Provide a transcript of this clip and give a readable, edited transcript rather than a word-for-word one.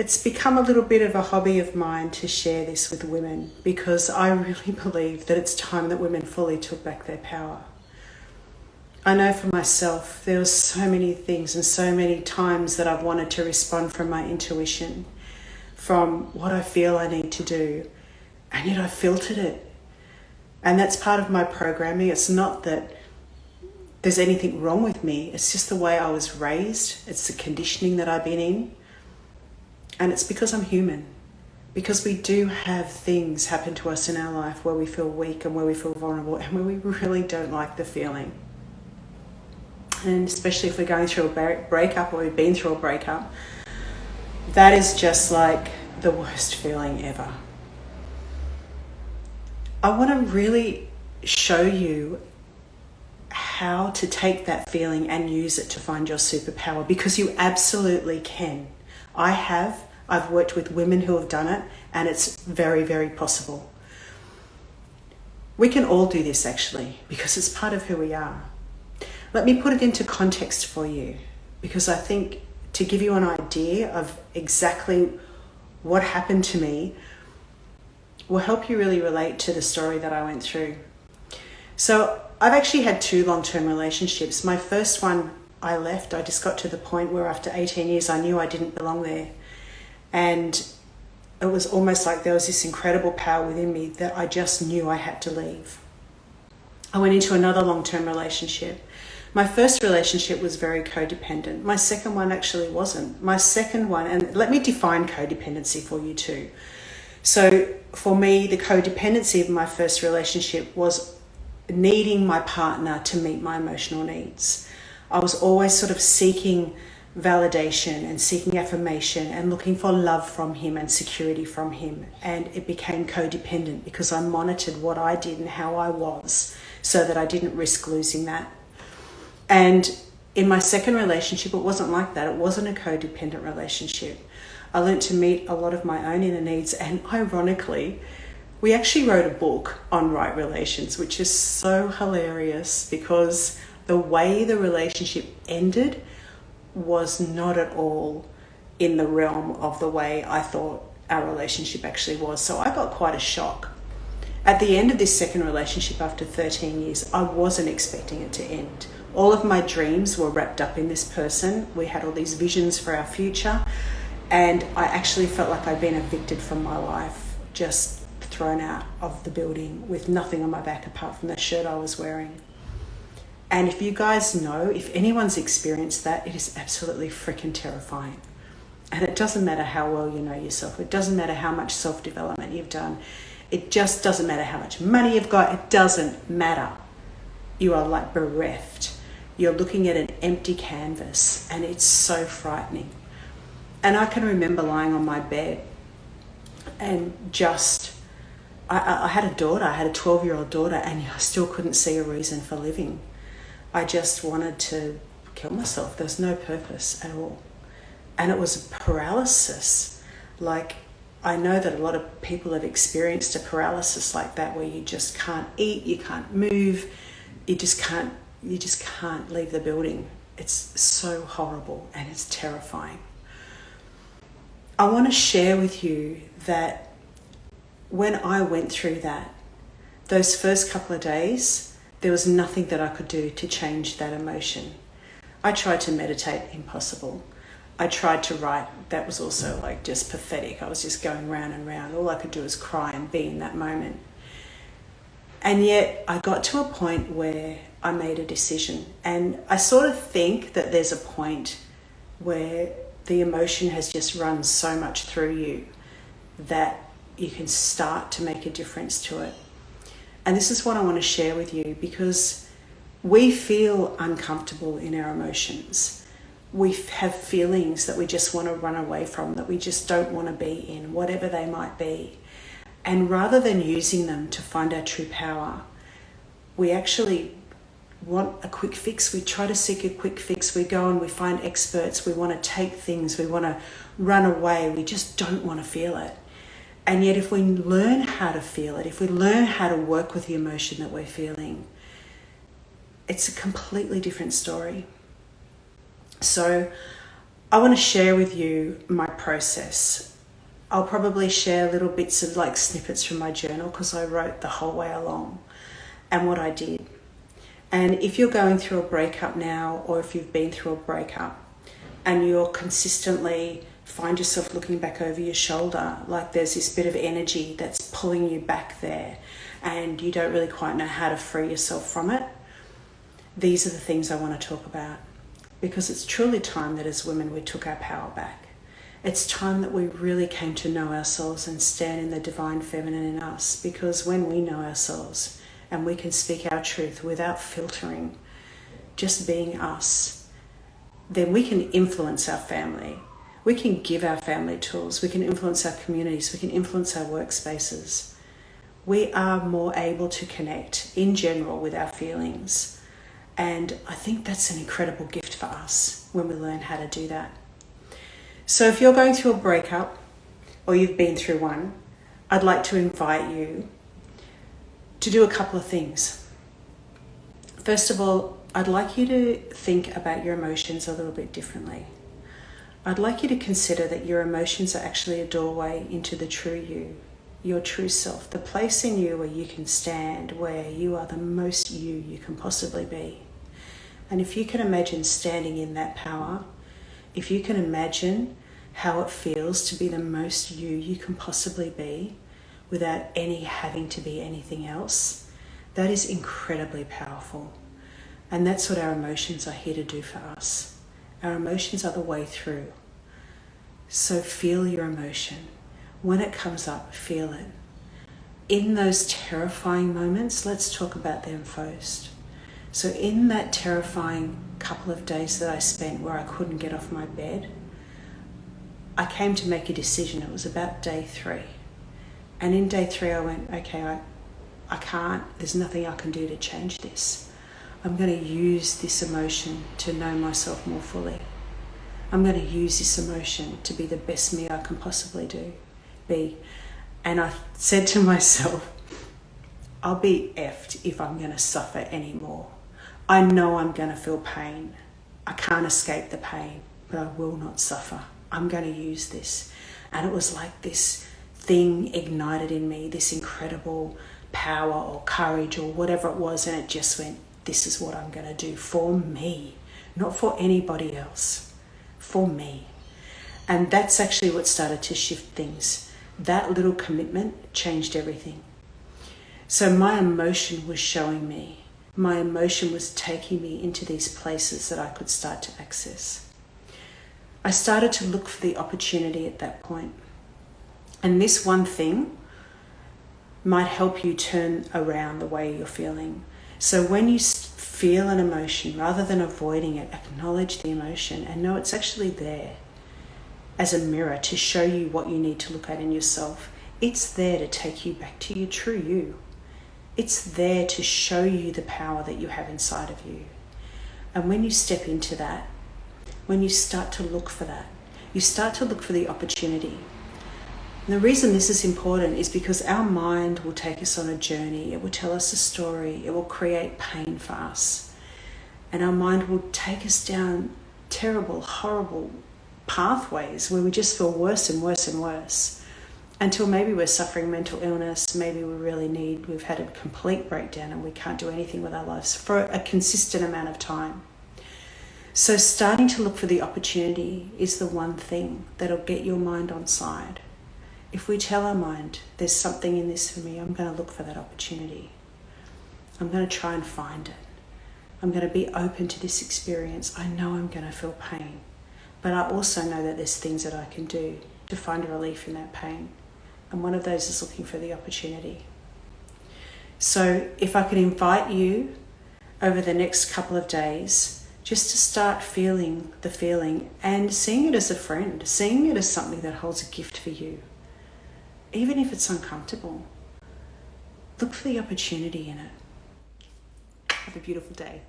it's become a little bit of a hobby of mine to share this with women, because I really believe that it's time that women fully took back their power. I know for myself, there were so many things and so many times that I've wanted to respond from my intuition, from what I feel I need to do, and yet I filtered it. And that's part of my programming. It's not that there's anything wrong with me. It's just the way I was raised. It's the conditioning that I've been in. And it's because I'm human. Because we do have things happen to us in our life where we feel weak and where we feel vulnerable and where we really don't like the feeling. And especially if we're going through a breakup or we've been through a breakup, that is just like the worst feeling ever. I want to really show you how to take that feeling and use it to find your superpower, because you absolutely can. I've worked with women who have done it, and it's very, very possible. We can all do this actually, because it's part of who we are. Let me put it into context for you, because I think to give you an idea of exactly what happened to me will help you really relate to the story that I went through. So I've actually had 2 long-term relationships. My first one, I left. I just got to the point where after 18 years, I knew I didn't belong there. And it was almost like there was this incredible power within me that I just knew I had to leave. I went into another long-term relationship. My first relationship was very codependent. My second one actually wasn't. My second one, and let me define codependency for you too. So for me, the codependency of my first relationship was needing my partner to meet my emotional needs. I was always sort of seeking validation and seeking affirmation and looking for love from him and security from him. And it became codependent because I monitored what I did and how I was so that I didn't risk losing that. And in my second relationship, it wasn't like that. It wasn't a codependent relationship. I learned to meet a lot of my own inner needs, and ironically, we actually wrote a book on right relations, which is so hilarious because the way the relationship ended was not at all in the realm of the way I thought our relationship actually was. So I got quite a shock. At the end of this second relationship after 13 years, I wasn't expecting it to end. All of my dreams were wrapped up in this person. We had all these visions for our future. And I actually felt like I'd been evicted from my life, just thrown out of the building with nothing on my back apart from the shirt I was wearing. And if you guys know, if anyone's experienced that, it is absolutely freaking terrifying. And it doesn't matter how well you know yourself. It doesn't matter how much self-development you've done. It just doesn't matter how much money you've got. It doesn't matter. You are like bereft. You're looking at an empty canvas, and it's so frightening. And I can remember lying on my bed and just, I had a daughter, I had a 12-year-old daughter, and I still couldn't see a reason for living. I just wanted to kill myself. There was no purpose at all. And it was a paralysis. Like, I know that a lot of people have experienced a paralysis like that, where you just can't eat, you can't move, you just can't leave the building. It's so horrible and it's terrifying. I want to share with you that when I went through that, those first couple of days, there was nothing that I could do to change that emotion. I tried to meditate, impossible. I tried to write, that was also like just pathetic. I was just going round and round. All I could do was cry and be in that moment. And yet I got to a point where I made a decision. And I sort of think that there's a point where the emotion has just run so much through you that you can start to make a difference to it. And this is what I want to share with you, because we feel uncomfortable in our emotions. We have feelings that we just want to run away from, that we just don't want to be in, whatever they might be. And rather than using them to find our true power, we actually want a quick fix. We try to seek a quick fix. We go and we find experts. We want to take things. We want to run away. We just don't want to feel it. And yet if we learn how to feel it, if we learn how to work with the emotion that we're feeling, it's a completely different story. So I want to share with you my process. I'll probably share little bits of like snippets from my journal because I wrote the whole way along and what I did. And if you're going through a breakup now, or if you've been through a breakup and you're consistently find yourself looking back over your shoulder, like there's this bit of energy that's pulling you back there and you don't really quite know how to free yourself from it, these are the things I want to talk about. Because it's truly time that as women we took our power back. It's time that we really came to know ourselves and stand in the divine feminine in us. Because when we know ourselves and we can speak our truth without filtering, just being us, then we can influence our family. We can give our family tools. We can influence our communities. We can influence our workspaces. We are more able to connect in general with our feelings. And I think that's an incredible gift for us when we learn how to do that. So if you're going through a breakup or you've been through one, I'd like to invite you to do a couple of things. First of all, I'd like you to think about your emotions a little bit differently. I'd like you to consider that your emotions are actually a doorway into the true you, your true self, the place in you where you can stand, where you are the most you can possibly be. And if you can imagine standing in that power, if you can imagine how it feels to be the most you can possibly be without any having to be anything else, that is incredibly powerful. And that's what our emotions are here to do for us. Our emotions are the way through. So feel your emotion. When it comes up, feel it. In those terrifying moments, let's talk about them first. So in that terrifying couple of days that I spent where I couldn't get off my bed, I came to make a decision. It was about day 3. And in day 3, I went, okay, I can't, there's nothing I can do to change this. I'm going to use this emotion to know myself more fully. I'm going to use this emotion to be the best me I can possibly be. And I said to myself, I'll be effed if I'm going to suffer anymore. I know I'm going to feel pain. I can't escape the pain, but I will not suffer. I'm going to use this. And it was like this thing ignited in me, this incredible power or courage or whatever it was. And it just went, this is what I'm going to do for me, not for anybody else, for me. And that's actually what started to shift things. That little commitment changed everything. So my emotion was showing me. My emotion was taking me into these places that I could start to access. I started to look for the opportunity at that point. And this one thing might help you turn around the way you're feeling. So when you feel an emotion, rather than avoiding it, acknowledge the emotion and know it's actually there as a mirror to show you what you need to look at in yourself. It's there to take you back to your true you. It's there to show you the power that you have inside of you. And when you step into that, when you start to look for that, you start to look for the opportunity. And the reason this is important is because our mind will take us on a journey. It will tell us a story. It will create pain for us. And our mind will take us down terrible, horrible pathways where we just feel worse and worse and worse. Until maybe we're suffering mental illness, maybe we've had a complete breakdown and we can't do anything with our lives for a consistent amount of time. So starting to look for the opportunity is the one thing that'll get your mind on side. If we tell our mind, there's something in this for me, I'm going to look for that opportunity. I'm going to try and find it. I'm going to be open to this experience. I know I'm going to feel pain, but I also know that there's things that I can do to find a relief in that pain. And one of those is looking for the opportunity. So if I could invite you over the next couple of days just to start feeling the feeling and seeing it as a friend, seeing it as something that holds a gift for you. Even if it's uncomfortable, look for the opportunity in it. Have a beautiful day.